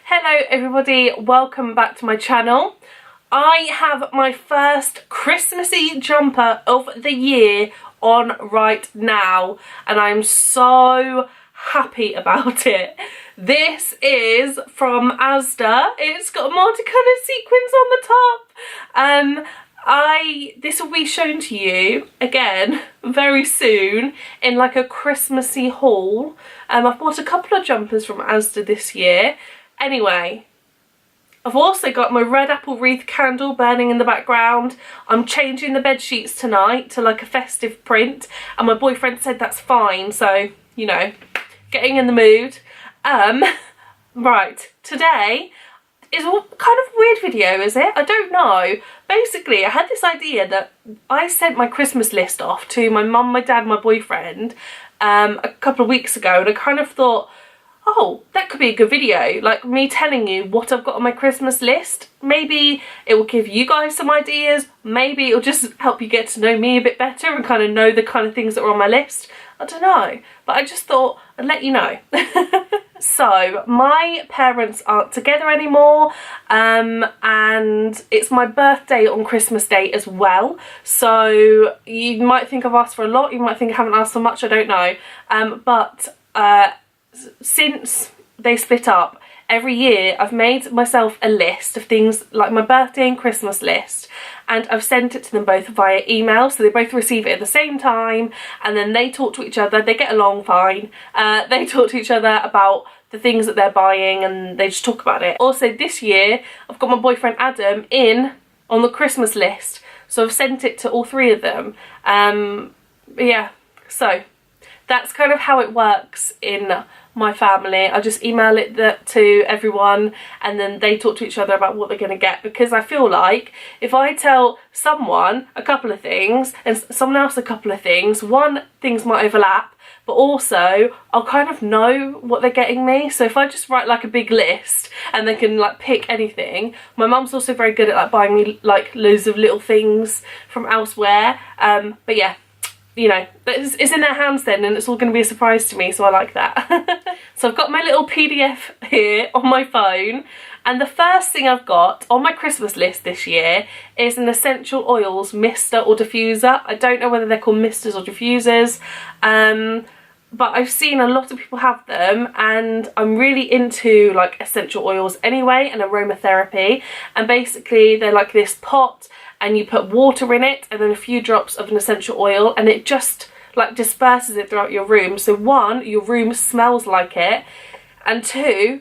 Hello everybody, welcome back to my channel. I have my first Christmassy jumper of the year on right now and I'm so happy about it. This is from Asda. It's got multicoloured sequins on the top. This will be shown to you again very soon in like a Christmassy haul. I've bought a couple of jumpers from Asda this year. Anyway, I've also got my red apple wreath candle burning in the background. I'm changing the bed sheets tonight to like a festive print and my boyfriend said that's fine, so you know, getting in the mood. Right, today is a kind of weird video, is it? I don't know. Basically, I had this idea that I sent my Christmas list off to my mum, my dad, my boyfriend a couple of weeks ago, and I kind of thought, oh, that could be a good video, like me telling you what I've got on my Christmas list. Maybe it will give you guys some ideas, maybe it'll just help you get to know me a bit better and kind of know the kind of things that are on my list. I don't know, but I just thought I'd let you know. So, my parents aren't together anymore, and it's my birthday on Christmas Day as well, so you might think I've asked for a lot, you might think I haven't asked for much, I don't know, but since they split up, every year I've made myself a list of things, like my birthday and Christmas list, and I've sent it to them both via email, so they both receive it at the same time, and then they talk to each other, they get along fine, they talk to each other about the things that they're buying and they just talk about it. Also this year I've got my boyfriend Adam in on the Christmas list, so I've sent it to all three of them. Yeah, so that's kind of how it works in my family. I just email it to everyone and then they talk to each other about what they're going to get, because I feel like if I tell someone a couple of things and someone else a couple of things, one, things might overlap, but also I'll kind of know what they're getting me. So if I just write like a big list and they can like pick anything. My mum's also very good at like buying me like loads of little things from elsewhere, but yeah, you know, it's in their hands then and it's all going to be a surprise to me, so I like that. So I've got my little PDF here on my phone, and the first thing I've got on my Christmas list this year is an essential oils mister or diffuser. I don't know whether they're called misters or diffusers, but I've seen a lot of people have them and I'm really into like essential oils anyway and aromatherapy, and basically they're like this pot and you put water in it and then a few drops of an essential oil and it just like disperses it throughout your room. So one, your room smells like it, and two,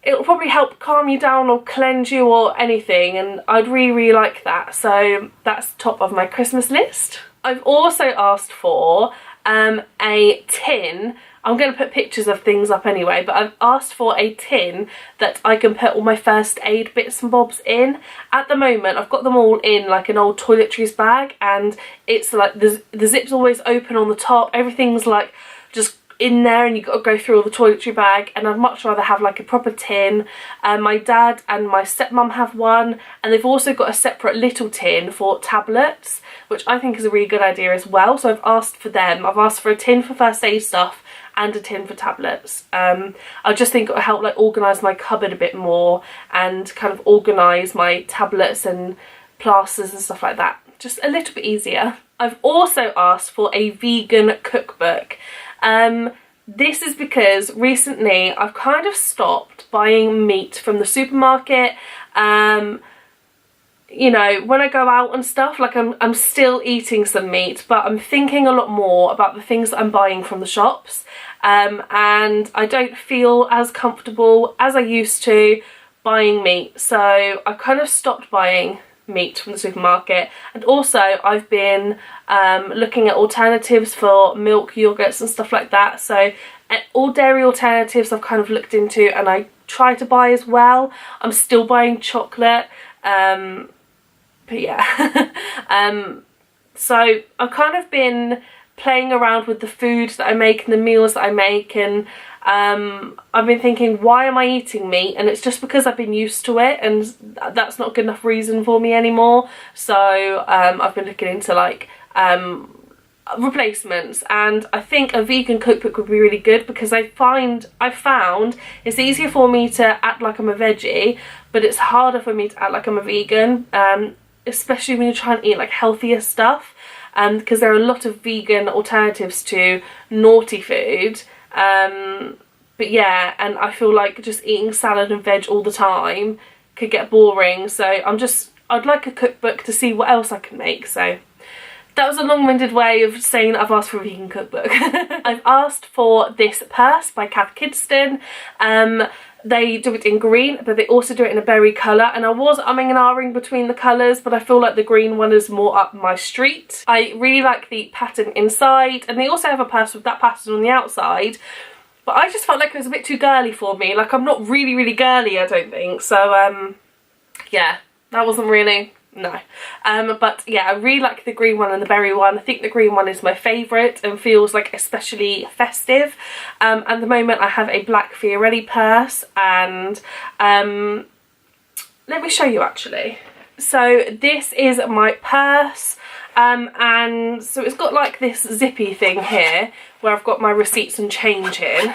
it'll probably help calm you down or cleanse you or anything, and I'd really like that. So that's top of my Christmas list. I've also asked for a tin. I'm going to put pictures of things up anyway, but I've asked for a tin that I can put all my first aid bits and bobs in. At the moment I've got them all in like an old Toiletries bag, and it's like the zip's always open on the top, everything's like just in there and you've got to go through all the toiletry bag, and I'd much rather have like a proper tin. My dad and my stepmom have one, and they've also got a separate little tin for tablets, which I think is a really good idea as well, so I've asked for them. I've asked for a tin for first aid stuff and a tin for tablets. I just think it will help like organise my cupboard a bit more and kind of organise my tablets and plasters and stuff like that, just a little bit easier. I've also asked for a vegan cookbook. This is because recently I've kind of stopped buying meat from the supermarket. You know, when I go out and stuff, like I'm still eating some meat, but I'm thinking a lot more about the things that I'm buying from the shops, and I don't feel as comfortable as I used to buying meat, so I've kind of stopped buying meat from the supermarket. And also I've been looking at alternatives for milk, yogurts and stuff like that, so all dairy alternatives I've kind of looked into and I try to buy as well. I'm still buying chocolate, but yeah. So I've kind of been playing around with the food that I make and the meals that I make, and I've been thinking, why am I eating meat? And it's just because I've been used to it, and that's not a good enough reason for me anymore. So I've been looking into like replacements, and I think a vegan cookbook would be really good, because I found it's easier for me to act like I'm a veggie, but it's harder for me to act like I'm a vegan, especially when you're trying to eat like healthier stuff, because there are a lot of vegan alternatives to naughty food. But yeah, and I feel like just eating salad and veg all the time could get boring, so I'd like a cookbook to see what else I can make. So that was a long-winded way of saying that I've asked for a vegan cookbook. I've asked for this purse by Cath Kidston. They do it in green, but they also do it in a berry colour, and I was umming and ahhing between the colours, but I feel like the green one is more up my street. I really like the pattern inside, and they also have a purse with that pattern on the outside, but I just felt like it was a bit too girly for me. Like, I'm not really girly, I don't think. So, yeah, that wasn't really, no. But yeah, I really like the green one and the berry one. I think the green one is my favourite and feels like especially festive. At the moment I have a black Fiorelli purse, and let me show you actually. So this is my purse. And so it's got like this zippy thing here where I've got my receipts and change in,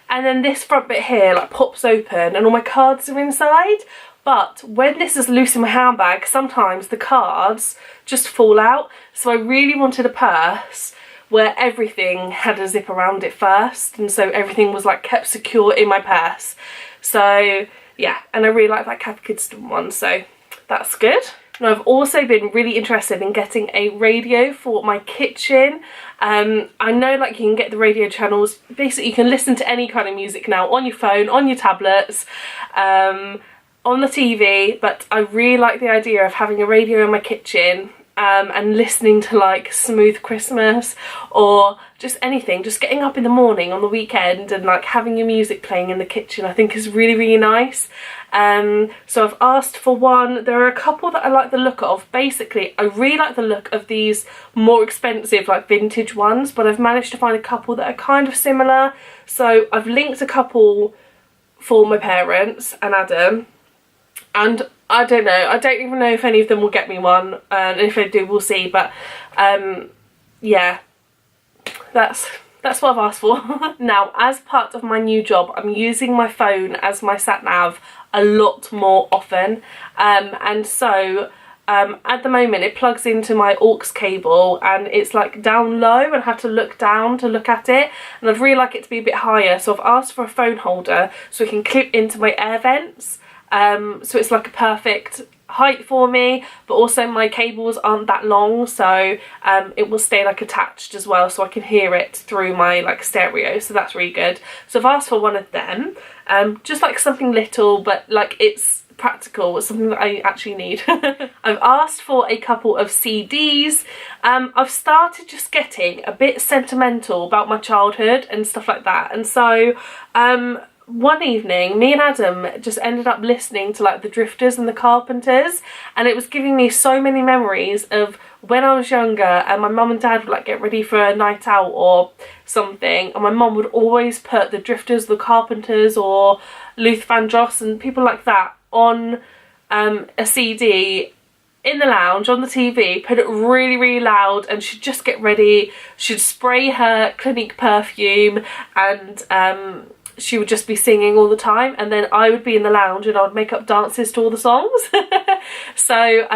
and then this front bit here like pops open and all my cards are inside. But when this is loose in my handbag, sometimes the cards just fall out, so I really wanted a purse where everything had a zip around it first, and so everything was like kept secure in my purse. So yeah, and I really like that Cath Kidston one, so that's good. Now, I've also been really interested in getting a radio for my kitchen. I know like you can get the radio channels, basically you can listen to any kind of music now on your phone, on your tablets, on the TV, but I really like the idea of having a radio in my kitchen and listening to like Smooth Christmas or just anything, just getting up in the morning on the weekend and like having your music playing in the kitchen, I think is really nice. So I've asked for one. There are a couple that I like the look of. Basically, I really like the look of these more expensive like vintage ones, but I've managed to find a couple that are kind of similar. So I've linked a couple for my parents and Adam, and I don't know, I don't even know if any of them will get me one, and if they do we'll see, but yeah, that's what I've asked for. Now, as part of my new job, I'm using my phone as my sat nav a lot more often, and so at the moment it plugs into my aux cable and it's like down low and I have to look down to look at it, and I'd really like it to be a bit higher, so I've asked for a phone holder so it can clip into my air vents, so it's like a perfect height for me, but also my cables aren't that long, so it will stay like attached as well, so I can hear it through my like stereo, so that's really good. So I've asked for one of them, just like something little, but like it's practical, it's something that I actually need. I've asked for a couple of CDs. I've started just getting a bit sentimental about my childhood and stuff like that, and so one evening me and Adam just ended up listening to like the Drifters and the Carpenters, and it was giving me so many memories of when I was younger and my mum and dad would like get ready for a night out or something, and my mum would always put the Drifters, the Carpenters or Luther Vandross and people like that on a CD in the lounge on the TV, put it really loud, and she'd just get ready, she'd spray her Clinique perfume, and she would just be singing all the time, and then I would be in the lounge and I would make up dances to all the songs. So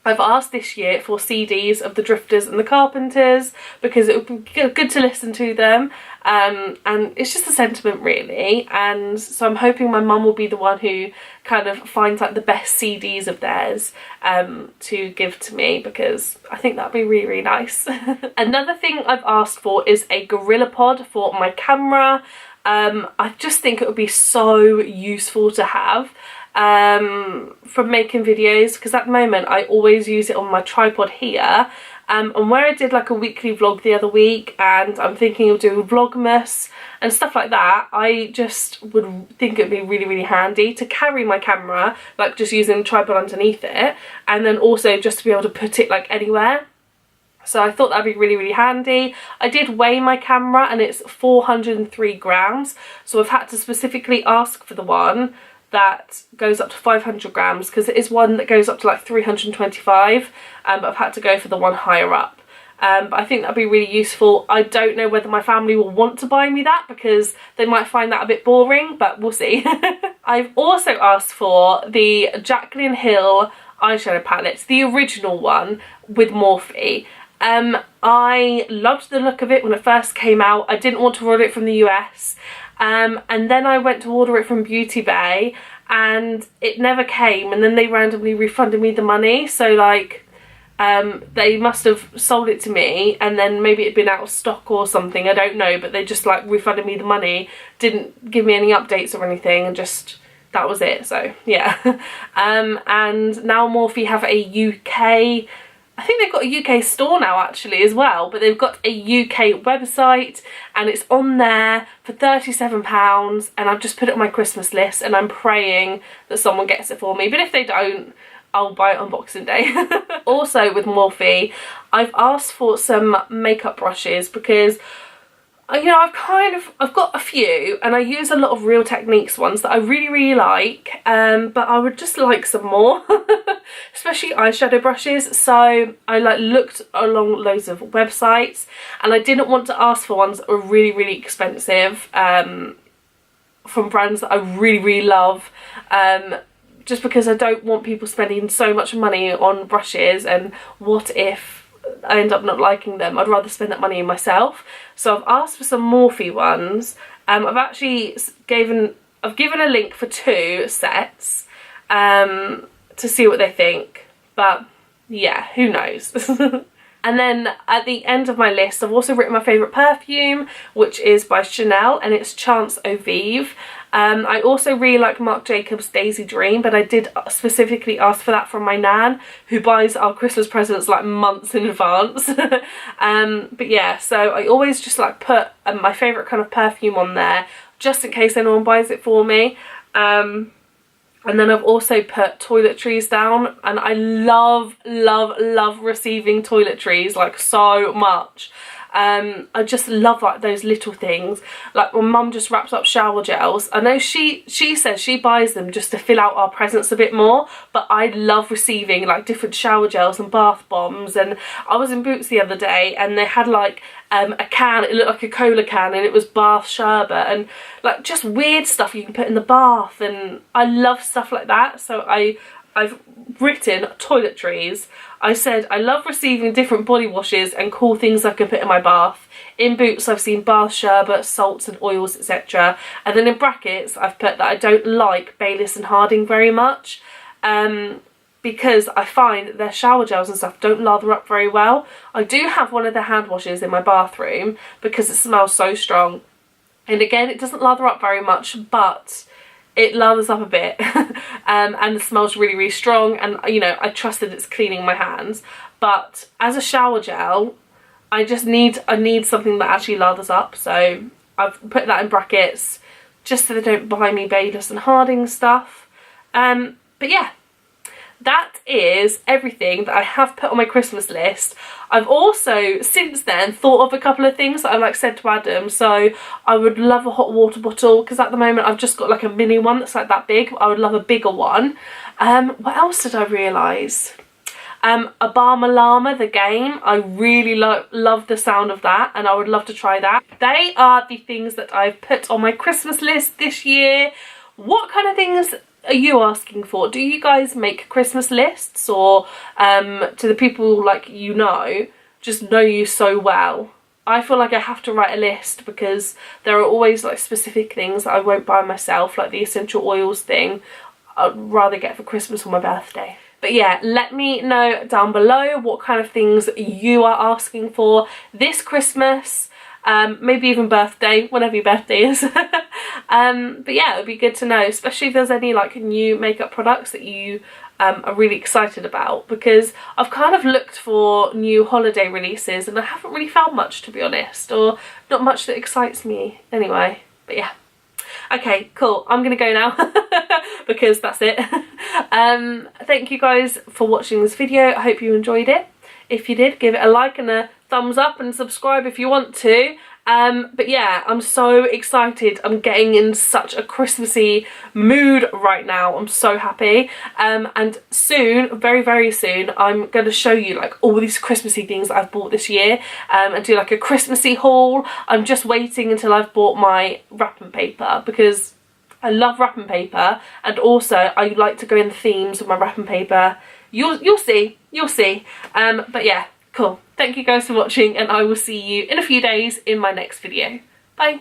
I've asked this year for CDs of the Drifters and the Carpenters because it would be good to listen to them, and it's just a sentiment really, and so I'm hoping my mum will be the one who kind of finds like the best CDs of theirs to give to me, because I think that'd be really nice. Another thing I've asked for is a Gorillapod for my camera. I just think it would be so useful to have for making videos, because at the moment I always use it on my tripod here, and where I did like a weekly vlog the other week, and I'm thinking of doing Vlogmas and stuff like that, I just would think it would be really handy to carry my camera, like just using the tripod underneath it, and then also just to be able to put it like anywhere. So I thought that'd be really handy. I did weigh my camera and it's 403 grams. So I've had to specifically ask for the one that goes up to 500 grams because it is one that goes up to like 325. But I've had to go for the one higher up. but I think that'd be really useful. I don't know whether my family will want to buy me that because they might find that a bit boring, but we'll see. I've also asked for the Jaclyn Hill eyeshadow palette, the original one with Morphe. I loved the look of it when it first came out. I didn't want to order it from the US, and then I went to order it from Beauty Bay and it never came, and then they randomly refunded me the money. So like they must have sold it to me and then maybe it'd been out of stock or something, I don't know, but they just like refunded me the money, didn't give me any updates or anything, and just that was it. So yeah. And now Morphe have a UK, I think they've got a UK store now actually as well, but they've got a UK website and it's on there for £37, and I've just put it on my Christmas list and I'm praying that someone gets it for me, but if they don't, I'll buy it on Boxing Day. Also with Morphe, I've asked for some makeup brushes because, you know, I've got a few and I use a lot of Real Techniques ones that I really like, but I would just like some more, especially eyeshadow brushes. So I like looked along loads of websites and I didn't want to ask for ones that were really expensive from brands that I really love, just because I don't want people spending so much money on brushes, and what if I end up not liking them? I'd rather spend that money on myself. So I've asked for some Morphe ones. I've actually given a link for 2 sets to see what they think, but yeah, who knows. And then at the end of my list, I've also written my favourite perfume, which is by Chanel, and it's Chance Au Vive. I also really like Marc Jacobs Daisy Dream, but I did specifically ask for that from my nan, who buys our Christmas presents like months in advance. But yeah, so I always just like put my favourite kind of perfume on there, just in case anyone buys it for me. And then I've also put Toiletries down, and I love receiving toiletries like so much. I just love like those little things. Like when mum just wraps up shower gels, I know she says she buys them just to fill out our presents a bit more, but I love receiving like different shower gels and bath bombs. And I was in Boots the other day and they had like a can, it looked like a cola can, and it was bath sherbet and like just weird stuff you can put in the bath, and I love stuff like that. So I've written toiletries. I said I love receiving different body washes and cool things I can put in my bath. In Boots I've seen bath sherbet, salts and oils, etc. And then in brackets I've put that I don't like Bayliss and Harding very much, because I find that their shower gels and stuff don't lather up very well. I do have one of their hand washes in my bathroom because it smells so strong, and again it doesn't lather up very much, but it lathers up a bit. And the smell's really strong, and you know, I trust that it's cleaning my hands. But as a shower gel, I need something that actually lathers up, so I've put that in brackets just so they don't buy me Bayliss and Harding stuff. But yeah, that is everything that I have put on my Christmas list. I've also since then thought of a couple of things that I like said to Adam. So I would love a hot water bottle, because at the moment I've just got like a mini one that's like that big. I would love a bigger one. What else did I realise? A Barma Llama, the game. I really love the sound of that, and I would love to try that. They are the things that I've put on my Christmas list this year. What kind of things are you asking for? Do you guys make Christmas lists, or to the people like you know, just know you so well? I feel like I have to write a list because there are always like specific things that I won't buy myself, like the essential oils thing I'd rather get for Christmas or my birthday. But yeah, let me know down below what kind of things you are asking for this Christmas, maybe even birthday, whenever your birthday is. But yeah, it would be good to know, especially if there's any like new makeup products that you are really excited about, because I've kind of looked for new holiday releases and I haven't really found much, to be honest, or not much that excites me anyway. But yeah. Okay, cool. I'm gonna go now because that's it. Thank you guys for watching this video. I hope you enjoyed it. If you did, give it a like and a thumbs up, and subscribe if you want to. But yeah, I'm so excited. I'm getting in such a Christmassy mood right now. I'm so happy. And soon, very, very soon, I'm going to show you like all these Christmassy things that I've bought this year, and do like a Christmassy haul. I'm just waiting until I've bought my wrapping paper, because I love wrapping paper, and also I like to go in themes with my wrapping paper. You'll see. But yeah, cool. Thank you guys for watching, and I will see you in a few days in my next video. Bye.